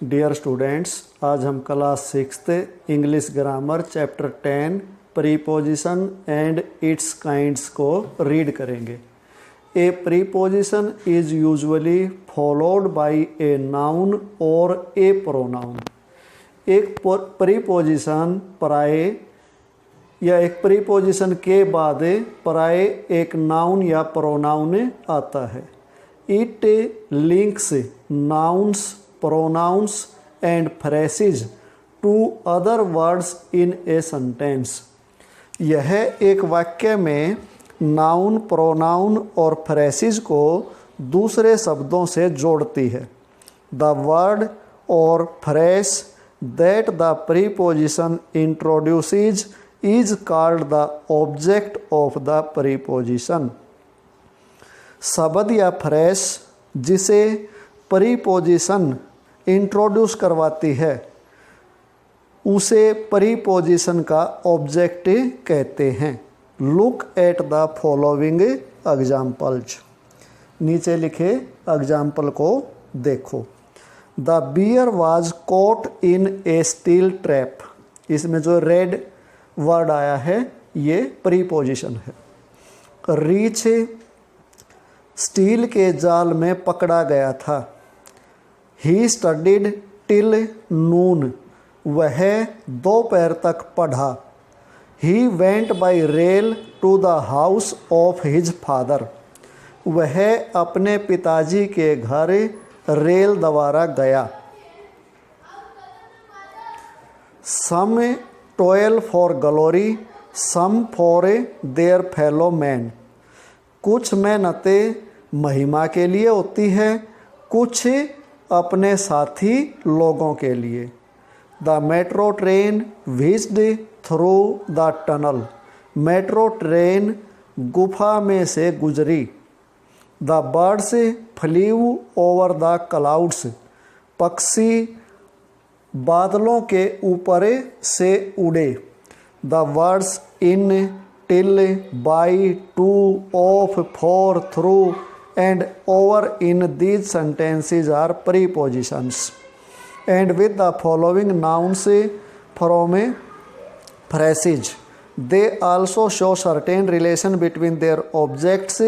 Dear students, आज हम class 6 English grammar chapter 10 preposition and it's kinds को read करेंगे। ए preposition is usually followed by a noun और ए pronoun. एक preposition एक प्रीपोजिशन के बाद प्राय एक नाउन या प्रोनाउन आता है। It links nouns, pronouns and phrases to other words in a sentence। यह एक वाक्य में नाउन, प्रोनाउन और फ्रेसेस को दूसरे शब्दों से जोड़ती है। द वर्ड और fresh that the preposition introduces is called the object of the preposition. शब्द या फ्रेस जिसे प्रीपोजिशन इंट्रोड्यूस करवाती है उसे प्रीपोजिशन का ऑब्जेक्ट कहते हैं। Look at the following examples. नीचे लिखे एग्जाम्पल को देखो। The bear was caught in a steel trap. इसमें जो रेड वर्ड आया है ये प्रीपोजिशन है। रीच स्टील के जाल में पकड़ा गया था। He studied till noon. वह दोपहर तक पढ़ा। He went by rail to the house of his father. वह अपने पिताजी के घर रेल द्वारा गया। Some toil for glory, some for their fellow man. कुछ मेहनतें महिमा के लिए होती है, कुछ अपने साथी लोगों के लिए। The metro train whizzed through the tunnel. Metro train गुफा में से गुजरी। The birds flew over the clouds. पक्षी बादलों के ऊपर से उड़े। The words in, till, by, to, of, for, through and over in these sentences are prepositions and with the following nouns from phrases. They also show certain relation between their objects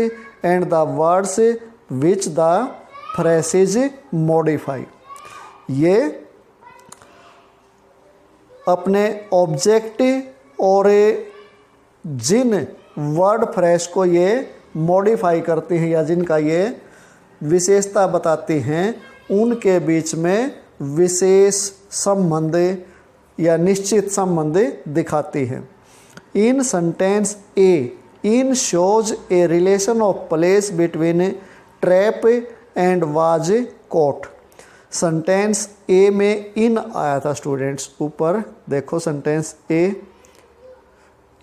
and the words which the phrases modify। ये अपने object और जिन word phrase को ये modify करती हैं या जिनका ये विशेषता बताती हैं उनके बीच में विशेष संबंध या निश्चित संबंध दिखाती है। In sentence A, in shows a relation of place between trap and was caught. Sentence A में इन आया था स्टूडेंट्स, ऊपर देखो सेंटेंस ए,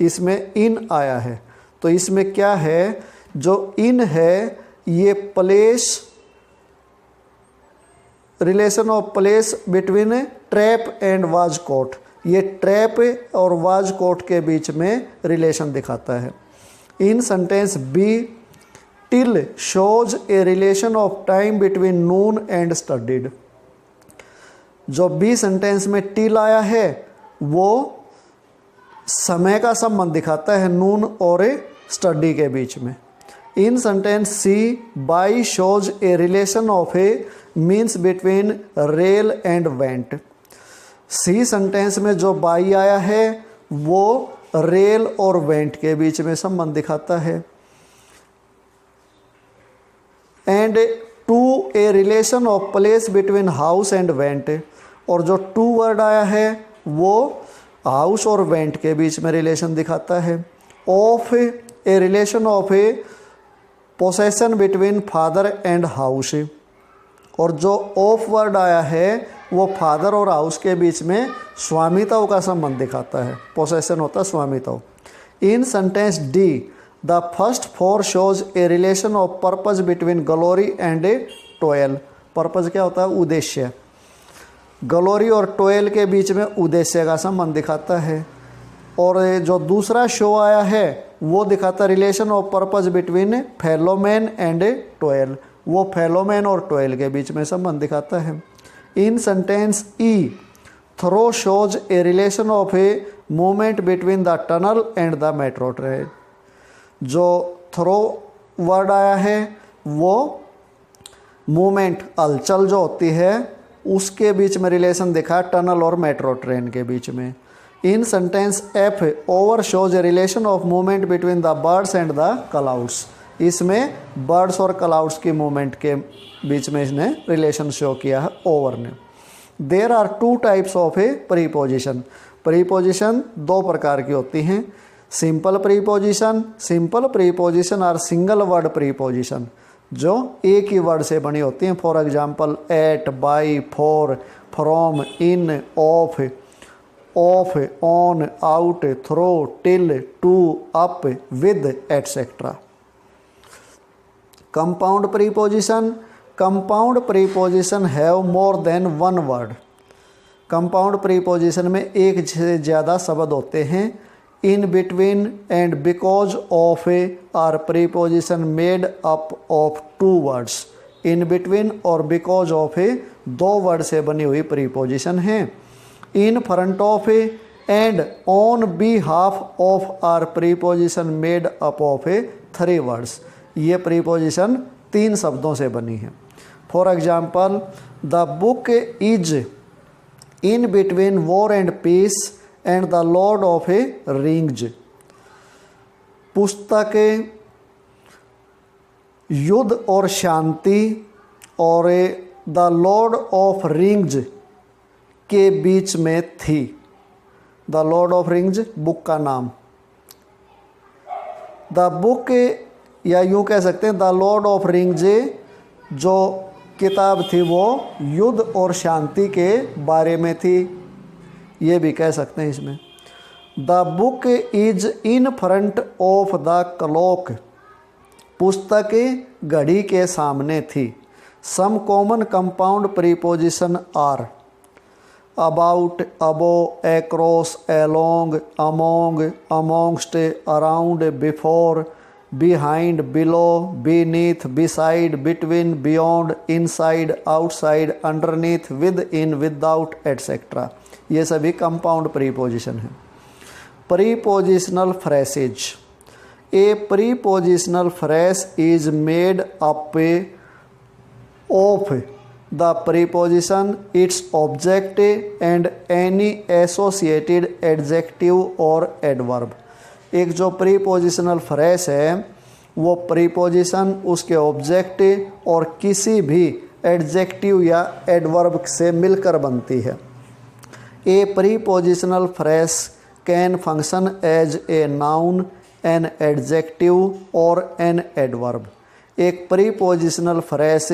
इसमें इन आया है। तो इसमें क्या है, जो इन है ये place, relation of place between trap and was caught. ये ट्रैप और वाज कोट के बीच में रिलेशन दिखाता है। In sentence B, till shows a relation of time between noon and studied. जो बी सेंटेंस में टिल आया है वो समय का संबंध दिखाता है नून और स्टडी के बीच में। In sentence C, by shows a relation of a means between rail and went. C sentence में जो बाई आया है वो रेल और वेंट के बीच में संबंध दिखाता है। And to a relation of place between house and went. और जो टू वर्ड आया है वो हाउस और वेंट के बीच में रिलेशन दिखाता है। Of A relation of A possession between father and house. और जो ऑफ वर्ड आया है वो फादर और हाउस के बीच में स्वामित्व का संबंध दिखाता है। पोसेशन होता है स्वामित्व। In sentence D, the first for shows a relation of purpose between glory and toil. Purpose क्या होता है, उद्देश्य। ग्लोरी और टॉयल के बीच में उद्देश्य का संबंध दिखाता है। और जो दूसरा शो आया है वो दिखाता relation of purpose between fellow man and toil. वो फेलोमैन और टॉयल के बीच में संबंध दिखाता है। In sentence E through shows a relation of a movement between the tunnel and the metro train. जो थ्रो वर्ड आया है वो मूवमेंट हलचल जो होती है उसके बीच में रिलेशन दिखा टनल और मेट्रो ट्रेन के बीच में। In sentence F over shows a relation of movement between the birds and the clouds. इसमें बर्ड्स और क्लाउड्स की मूवमेंट के बीच में इसने रिलेशन शो किया है ओवर ने। There are two types of a preposition. Preposition दो प्रकार की होती हैं, simple preposition. Simple preposition are single word preposition जो एक ही वर्ड से बनी होती हैं। For example at, by, for, from, in, of, on, out, through, till, to, up, with, etcetera. Compound preposition. Compound preposition have more than one word. Compound preposition में एक से ज़्यादा शब्द होते हैं। In between and because of a are preposition made up of two words. In between और because of a दो word से बनी हुई प्रीपोजिशन है। In front of a and on behalf of are preposition made up of a three words. ये preposition तीन शब्दों से बनी है। For example the book is in between war and peace and the lord of a rings. पुस्तक युद्ध और शांति और द लॉर्ड ऑफ रिंग्स के बीच में थी। The lord of rings book का नाम। द बुक या यूँ कह सकते हैं द लॉर्ड ऑफ रिंग्स जो किताब थी वो युद्ध और शांति के बारे में थी, ये भी कह सकते हैं इसमें। The book is in front of the clock. पुस्तक घड़ी के सामने थी। Some common compound preposition are about, above, across, along, among, amongst, around, before, behind, below, beneath, beside, between, beyond, inside, outside, underneath, within, without, etc. ये सभी compound preposition है। Prepositional phrases. A prepositional phrase is made up of the preposition, its object and any associated adjective और adverb. एक जो prepositional phrase है वो preposition, उसके object और किसी भी एडजेक्टिव या एडवर्ब से मिलकर बनती है। A prepositional phrase can function as a noun, an adjective और एन एडवर्ब। एक प्रीपोजिशनल फ्रेज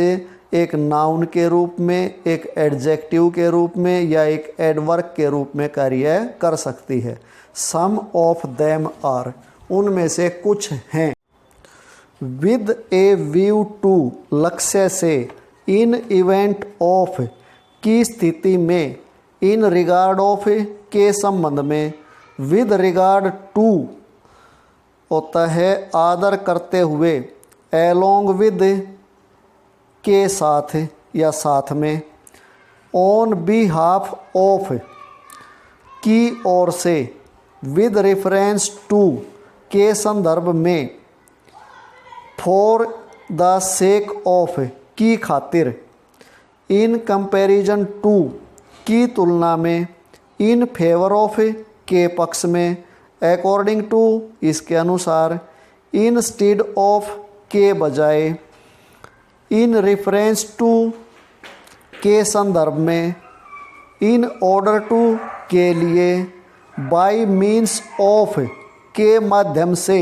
एक नाउन के रूप में, एक एडजेक्टिव के रूप में या एक एडवर्ब के रूप में कार्य कर सकती है। सम ऑफ देम आर, उनमें से कुछ हैं। विद ए व्यू टू, लक्ष्य से। इन इवेंट ऑफ, की स्थिति में। इन रिगार्ड ऑफ, के संबंध में। विद रिगार्ड टू होता है आदर करते हुए। एलोंग विद, के साथ या साथ में। ऑन बिहाफ ऑफ, की ओर से। विद रेफरेंस टू, के संदर्भ में। फॉर द सेक ऑफ, की खातिर। इन कंपैरिजन टू, की तुलना में। इन फेवर ऑफ, के पक्ष में। अकॉर्डिंग टू, इसके अनुसार। इन स्टीड ऑफ, के बजाय। इन रेफरेंस टू, के संदर्भ में। इन ऑर्डर टू, के लिए। बाय मीन्स ऑफ, के माध्यम से।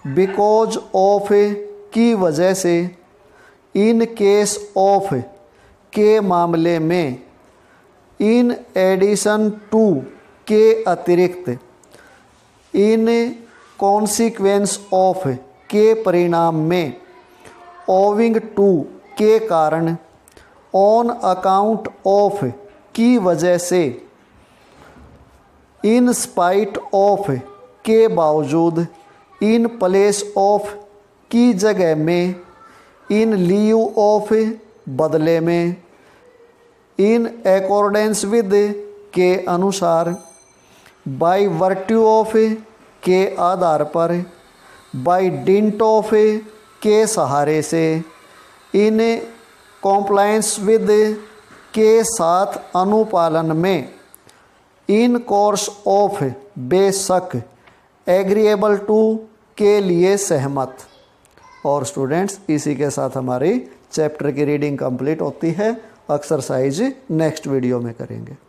बिकॉज ऑफ, की वजह से। इन केस ऑफ, के मामले में। इन एडिशन टू, के अतिरिक्त। इन कॉन्सिक्वेंस ऑफ, के परिणाम में। ओविंग टू, के कारण। ऑन अकाउंट ऑफ, की वजह से। इन स्पाइट ऑफ, के बावजूद। इन प्लेस ऑफ, की जगह में। इन लीव ऑफ, बदले में। इन अकॉर्डेंस विद के अनुसार, बाय वर्ट्यू ऑफ के आधार पर, बाय डिंट ऑफ के सहारे से, इन कॉम्प्लायंस विद के साथ अनुपालन में, इन कोर्स ऑफ बेशक, एग्रीएबल टू के लिए सहमत। और स्टूडेंट्स इसी के साथ हमारी चैप्टर की रीडिंग कंप्लीट होती है। एक्सरसाइज नेक्स्ट वीडियो में करेंगे।